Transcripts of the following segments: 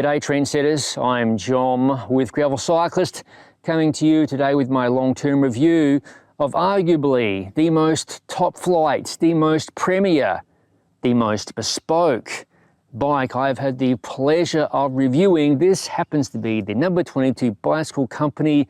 G'day trendsetters, I'm John with Gravel Cyclist, coming to you today with my long-term review of arguably the most top flight, the most premier, the most bespoke bike I've had the pleasure of reviewing. This happens to be the number 22 bicycle company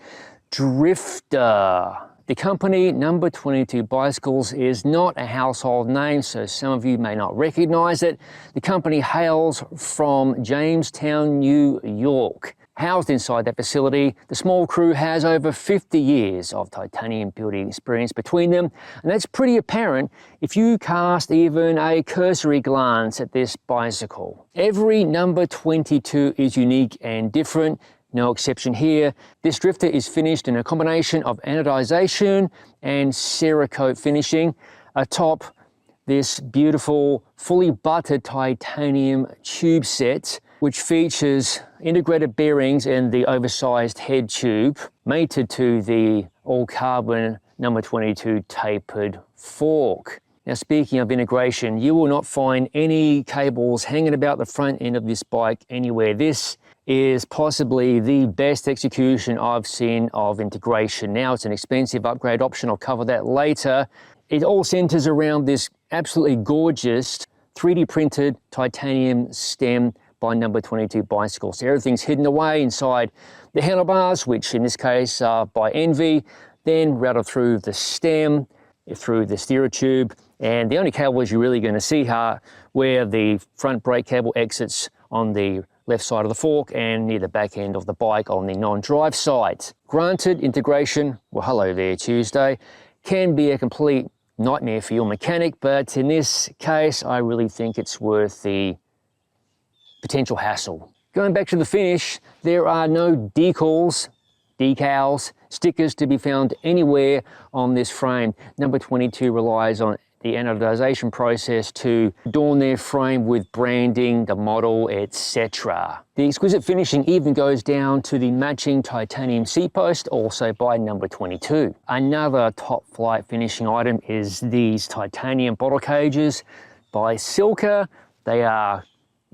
Drifter. The company number 22 Bicycles is not a household name, so some of you may not recognize it. The company hails from Jamestown, New York. Housed inside that facility, the small crew has over 50 years of titanium building experience between them, and that's pretty apparent if you cast even a cursory glance at this bicycle. Every number 22 is unique and different. No exception here. This Drifter is finished in a combination of anodization and Cerakote finishing atop this beautiful, fully buttered titanium tube set, which features integrated bearings and the oversized head tube mated to the all-carbon number 22 tapered fork. Now, speaking of integration, you will not find any cables hanging about the front end of this bike anywhere. This is possibly the best execution I've seen of integration. Now, it's an expensive upgrade option. I'll cover that later. It all centers around this absolutely gorgeous 3D printed titanium stem by number 22 bicycles. So everything's hidden away inside the handlebars, which in this case are by Envy, then routed through the stem, through the steerer tube, and the only cables you're really going to see are where the front brake cable exits on the left side of the fork and near the back end of the bike on the non-drive side. Granted, integration, well, hello there Tuesday, can be a complete nightmare for your mechanic, but in this case, I really think it's worth the potential hassle. Going back to the finish, there are no decals, stickers to be found anywhere on this frame. Number 22 relies on the anodization process to adorn their frame with branding, the model, etc. The exquisite finishing even goes down to the matching titanium seat post, also by number 22. Another top flight finishing item is these titanium bottle cages by Silka. They are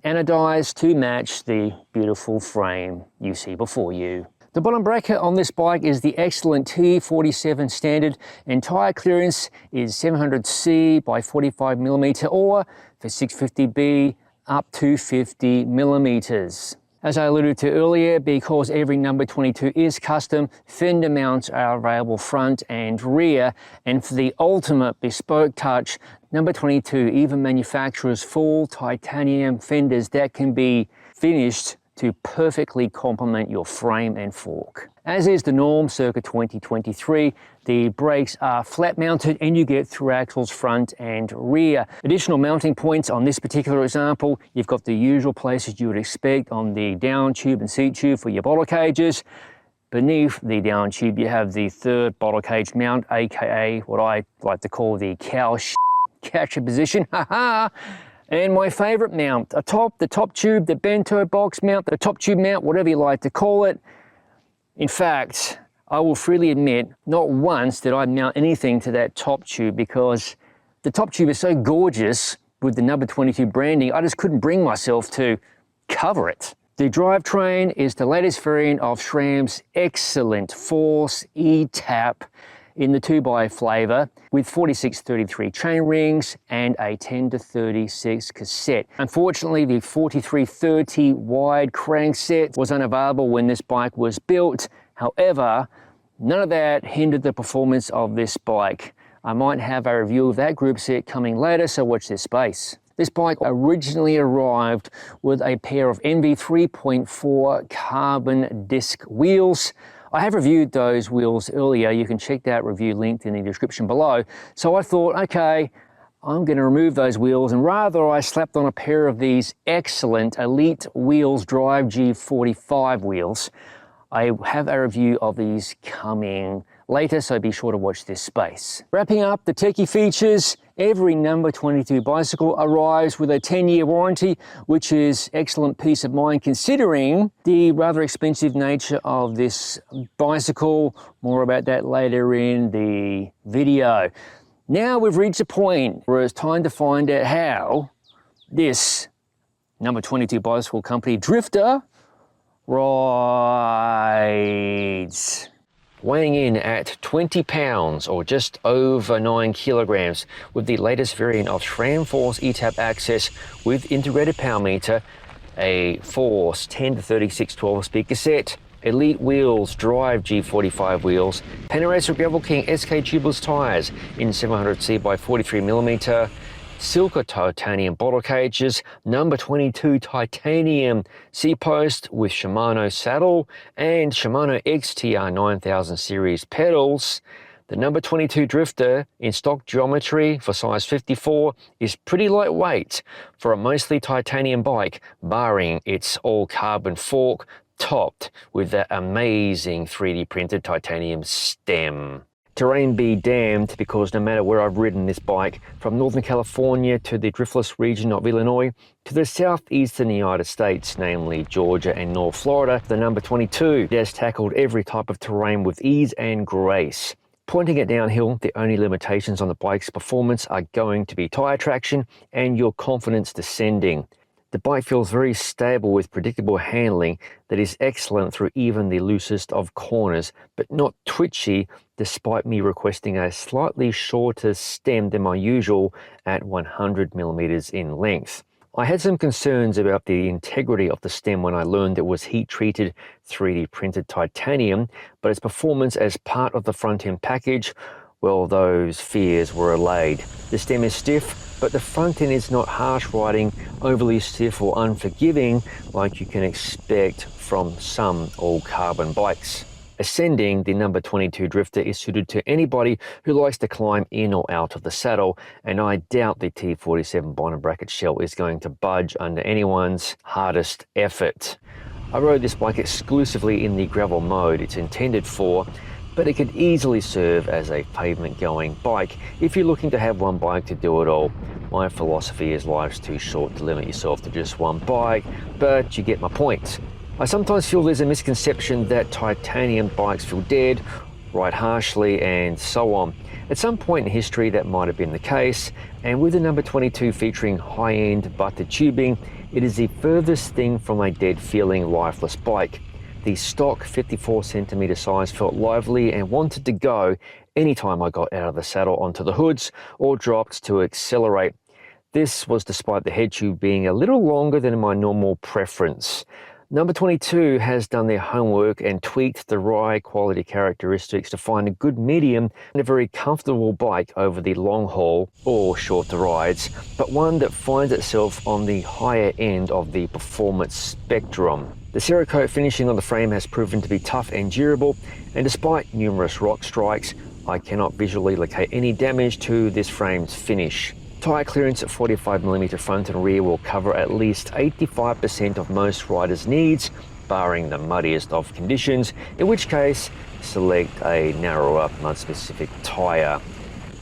anodized to match the beautiful frame you see before you. The bottom bracket on this bike is the excellent T47 standard, and tire clearance is 700C by 45mm, or for 650B up to 50mm. As I alluded to earlier, because every number 22 is custom, fender mounts are available front and rear, and for the ultimate bespoke touch, number 22 even manufactures full titanium fenders that can be finished to perfectly complement your frame and fork. As is the norm circa 2023, the brakes are flat mounted and you get through axles front and rear. Additional mounting points on this particular example, you've got the usual places you would expect on the down tube and seat tube for your bottle cages. Beneath the down tube, you have the third bottle cage mount, aka what I like to call the cow catcher position. And my favorite mount, atop the top tube, the bento box mount, the top tube mount, whatever you like to call it. In fact, I will freely admit, not once did I mount anything to that top tube because the top tube is so gorgeous with the number 22 branding, I just couldn't bring myself to cover it. The drivetrain is the latest variant of SRAM's excellent Force eTap in the 2x flavor with 4633 chain rings and a 10-36 cassette. Unfortunately, the 4330 wide crankset was unavailable when this bike was built. However, none of that hindered the performance of this bike. I might have a review of that group set coming later, so watch this space. This bike originally arrived with a pair of MV 3.4 carbon disc wheels. I have reviewed those wheels earlier. You can check that review linked in the description below. So I thought, okay, I'm going to remove those wheels, and rather I slapped on a pair of these excellent Elite Wheels Drive G45 wheels. I have a review of these coming later, so be sure to watch this space. Wrapping up the techie features, every number 22 bicycle arrives with a 10-year warranty, which is excellent peace of mind considering the rather expensive nature of this bicycle. More about that later in the video. Now we've reached a point where it's time to find out how this Number 22 bicycle company Drifter rides. Weighing in at 20 pounds or just over 9 kilograms with the latest variant of SRAM Force eTap access with integrated power meter, a Force 10 to 36 12-speed cassette, Elite wheels, Drive G45 wheels, Panaracer Gravel King SK tubeless tyres in 700C by 43mm, Silka titanium bottle cages, number 22 titanium C-post with Shimano saddle, and Shimano XTR 9000 series pedals. The number 22 Drifter in stock geometry for size 54 is pretty lightweight for a mostly titanium bike, barring its all-carbon fork topped with that amazing 3D printed titanium stem. Terrain be damned, because no matter where I've ridden this bike, from Northern California to the driftless region of Illinois, to the southeastern United States, namely Georgia and North Florida, the number 22 has tackled every type of terrain with ease and grace. Pointing it downhill, the only limitations on the bike's performance are going to be tire traction and your confidence descending. The bike feels very stable with predictable handling that is excellent through even the loosest of corners, but not twitchy despite me requesting a slightly shorter stem than my usual at 100mm in length. I had some concerns about the integrity of the stem when I learned it was heat-treated 3D printed titanium, but its performance as part of the front-end package, well, those fears were allayed. The stem is stiff, but the front end is not harsh riding, overly stiff or unforgiving like you can expect from some all-carbon bikes. Ascending, the number 22 Drifter is suited to anybody who likes to climb in or out of the saddle, and I doubt the T47 bottom bracket shell is going to budge under anyone's hardest effort. I rode this bike exclusively in the gravel mode it's intended for, but it could easily serve as a pavement-going bike if you're looking to have one bike to do it all. My philosophy is life's too short to limit yourself to just one bike, but you get my point. I sometimes feel there's a misconception that titanium bikes feel dead, ride harshly, and so on. At some point in history that might have been the case, and with the number 22 featuring high-end buttered tubing, it is the furthest thing from a dead-feeling lifeless bike. The stock 54cm size felt lively and wanted to go anytime I got out of the saddle onto the hoods or dropped to accelerate. This was despite the head tube being a little longer than my normal preference. Number 22 has done their homework and tweaked the ride quality characteristics to find a good medium and a very comfortable bike over the long haul or shorter rides, but one that finds itself on the higher end of the performance spectrum. The Cerakote finishing on the frame has proven to be tough and durable, and despite numerous rock strikes, I cannot visually locate any damage to this frame's finish. Tyre clearance at 45mm front and rear will cover at least 85% of most riders' needs, barring the muddiest of conditions, in which case select a narrower mud-specific tyre.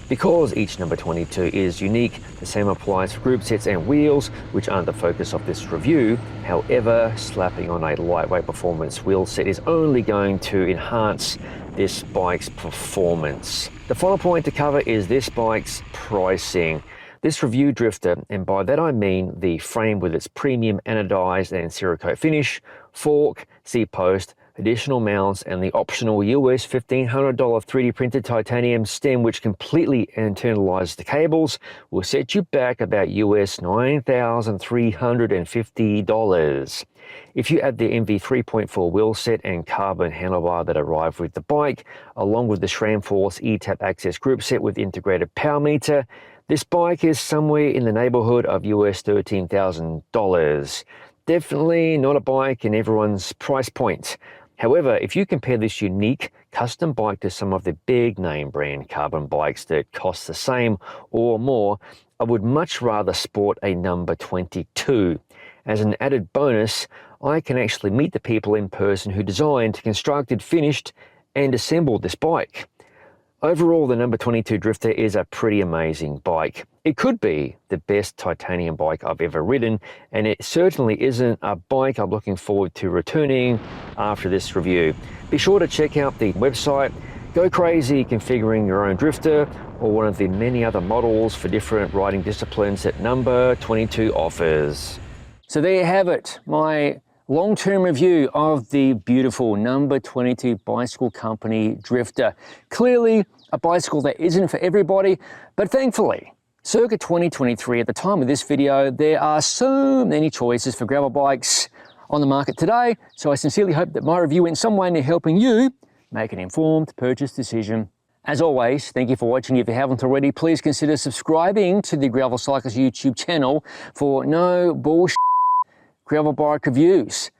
Because each number 22 is unique, the same applies for group sets and wheels, which aren't the focus of this review. However, slapping on a lightweight performance wheel set is only going to enhance this bike's performance. The final point to cover is this bike's pricing. This review Drifter, and by that I mean the frame with its premium anodized and Cerakote finish, fork, C-post, additional mounts, and the optional US $1,500 3D printed titanium stem which completely internalizes the cables, will set you back about US $9,350. If you add the MV 3.4 wheel set and carbon handlebar that arrive with the bike, along with the SRAM Force eTap access group set with integrated power meter, this bike is somewhere in the neighborhood of US $13,000. Definitely not a bike in everyone's price point. However, if you compare this unique custom bike to some of the big name brand carbon bikes that cost the same or more, I would much rather sport a number 22. As an added bonus, I can actually meet the people in person who designed, constructed, finished, and assembled this bike. Overall, the number 22 Drifter is a pretty amazing bike. It could be the best titanium bike I've ever ridden, and it certainly isn't a bike I'm looking forward to returning after this review. Be sure to check out the website, go crazy configuring your own Drifter or one of the many other models for different riding disciplines that number 22 offers. So there you have it, my long-term review of the beautiful number 22 Bicycle Company Drifter. Clearly a bicycle that isn't for everybody, but thankfully, circa 2023 at the time of this video, there are so many choices for gravel bikes on the market today. So I sincerely hope that my review in some way in helping you make an informed purchase decision. As always, thank you for watching. If you haven't already, please consider subscribing to the Gravel Cyclist YouTube channel for no bullshit gravel bike reviews,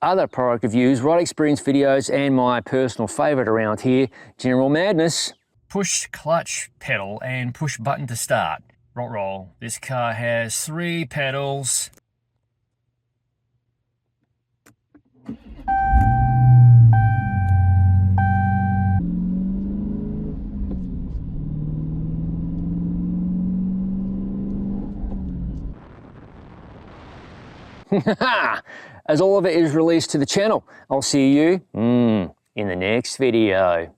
other product reviews, ride experience videos, and my personal favorite around here, general madness. Push clutch pedal and push button to start. Roll. This car has 3 pedals. As all of it is released to the channel, I'll see you in the next video.